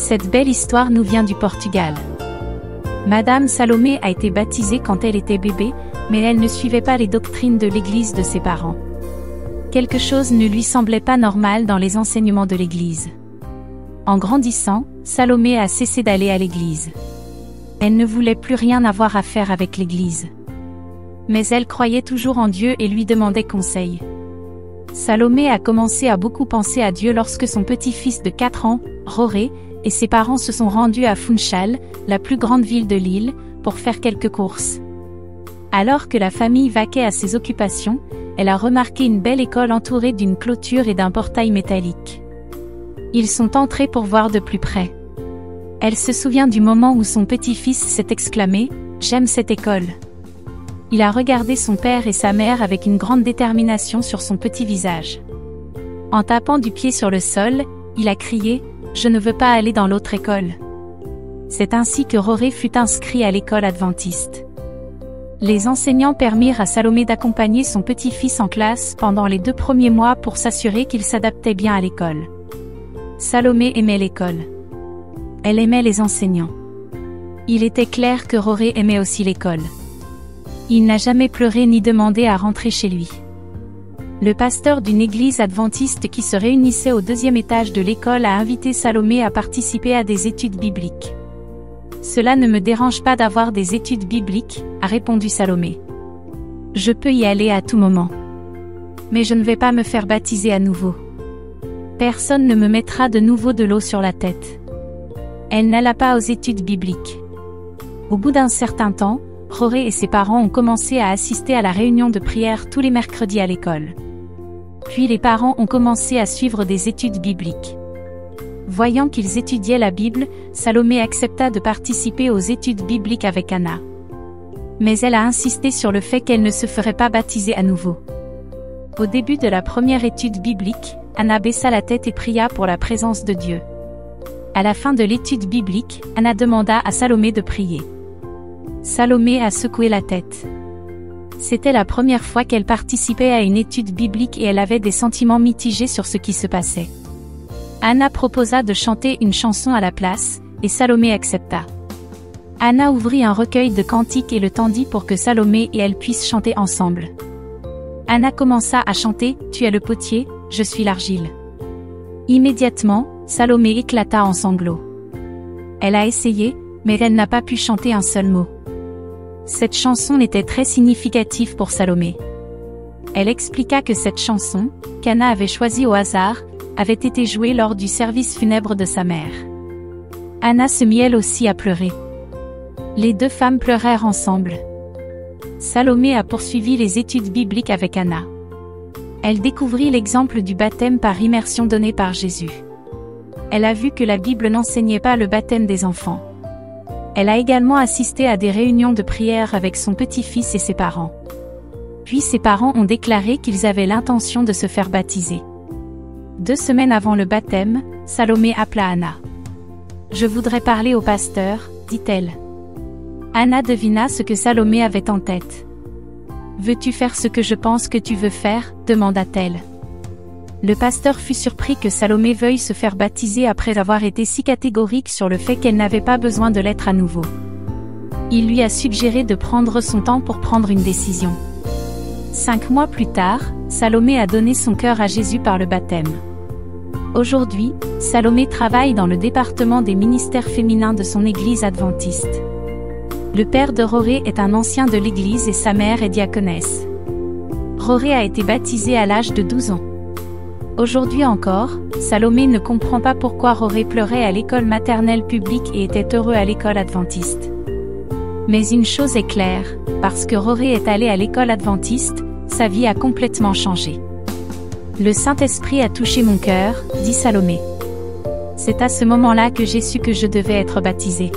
Cette belle histoire nous vient du Portugal. Madame Salomé a été baptisée quand elle était bébé, mais elle ne suivait pas les doctrines de l'église de ses parents. Quelque chose ne lui semblait pas normal dans les enseignements de l'église. En grandissant, Salomé a cessé d'aller à l'église. Elle ne voulait plus rien avoir à faire avec l'église. Mais elle croyait toujours en Dieu et lui demandait conseil. Salomé a commencé à beaucoup penser à Dieu lorsque son petit-fils de 4 ans, Roré, et ses parents se sont rendus à Funchal, la plus grande ville de l'île, pour faire quelques courses. Alors que la famille vaquait à ses occupations, elle a remarqué une belle école entourée d'une clôture et d'un portail métallique. Ils sont entrés pour voir de plus près. Elle se souvient du moment où son petit-fils s'est exclamé « J'aime cette école ». Il a regardé son père et sa mère avec une grande détermination sur son petit visage. En tapant du pied sur le sol, il a crié « Je ne veux pas aller dans l'autre école ». C'est ainsi que Roré fut inscrit à l'école adventiste. Les enseignants permirent à Salomé d'accompagner son petit-fils en classe pendant les 2 premiers mois pour s'assurer qu'il s'adaptait bien à l'école. Salomé aimait l'école. Elle aimait les enseignants. Il était clair que Roré aimait aussi l'école. Il n'a jamais pleuré ni demandé à rentrer chez lui. Le pasteur d'une église adventiste qui se réunissait au 2e étage de l'école a invité Salomé à participer à des études bibliques. « Cela ne me dérange pas d'avoir des études bibliques », a répondu Salomé. « Je peux y aller à tout moment. Mais je ne vais pas me faire baptiser à nouveau. Personne ne me mettra de nouveau de l'eau sur la tête. » Elle n'alla pas aux études bibliques. Au bout d'un certain temps, Roré et ses parents ont commencé à assister à la réunion de prière tous les mercredis à l'école. Puis les parents ont commencé à suivre des études bibliques. Voyant qu'ils étudiaient la Bible, Salomé accepta de participer aux études bibliques avec Anna. Mais elle a insisté sur le fait qu'elle ne se ferait pas baptiser à nouveau. Au début de la première étude biblique, Anna baissa la tête et pria pour la présence de Dieu. À la fin de l'étude biblique, Anna demanda à Salomé de prier. Salomé a secoué la tête. C'était la première fois qu'elle participait à une étude biblique et elle avait des sentiments mitigés sur ce qui se passait. Anna proposa de chanter une chanson à la place, et Salomé accepta. Anna ouvrit un recueil de cantiques et le tendit pour que Salomé et elle puissent chanter ensemble. Anna commença à chanter « Tu es le potier, je suis l'argile ». Immédiatement, Salomé éclata en sanglots. Elle a essayé, mais elle n'a pas pu chanter un seul mot. Cette chanson était très significative pour Salomé. Elle expliqua que cette chanson, qu'Anna avait choisie au hasard, avait été jouée lors du service funèbre de sa mère. Anna se mit elle aussi à pleurer. Les 2 femmes pleurèrent ensemble. Salomé a poursuivi les études bibliques avec Anna. Elle découvrit l'exemple du baptême par immersion donné par Jésus. Elle a vu que la Bible n'enseignait pas le baptême des enfants. Elle a également assisté à des réunions de prière avec son petit-fils et ses parents. Puis ses parents ont déclaré qu'ils avaient l'intention de se faire baptiser. 2 semaines avant le baptême, Salomé appela Anna. « Je voudrais parler au pasteur », dit-elle. Anna devina ce que Salomé avait en tête. « Veux-tu faire ce que je pense que tu veux faire ?» demanda-t-elle. Le pasteur fut surpris que Salomé veuille se faire baptiser après avoir été si catégorique sur le fait qu'elle n'avait pas besoin de l'être à nouveau. Il lui a suggéré de prendre son temps pour prendre une décision. 5 mois plus tard, Salomé a donné son cœur à Jésus par le baptême. Aujourd'hui, Salomé travaille dans le département des ministères féminins de son église adventiste. Le père de Roré est un ancien de l'église et sa mère est diaconesse. Roré a été baptisé à l'âge de 12 ans. Aujourd'hui encore, Salomé ne comprend pas pourquoi Roré pleurait à l'école maternelle publique et était heureux à l'école adventiste. Mais une chose est claire, parce que Roré est allé à l'école adventiste, sa vie a complètement changé. Le Saint-Esprit a touché mon cœur, dit Salomé. C'est à ce moment-là que j'ai su que je devais être baptisée.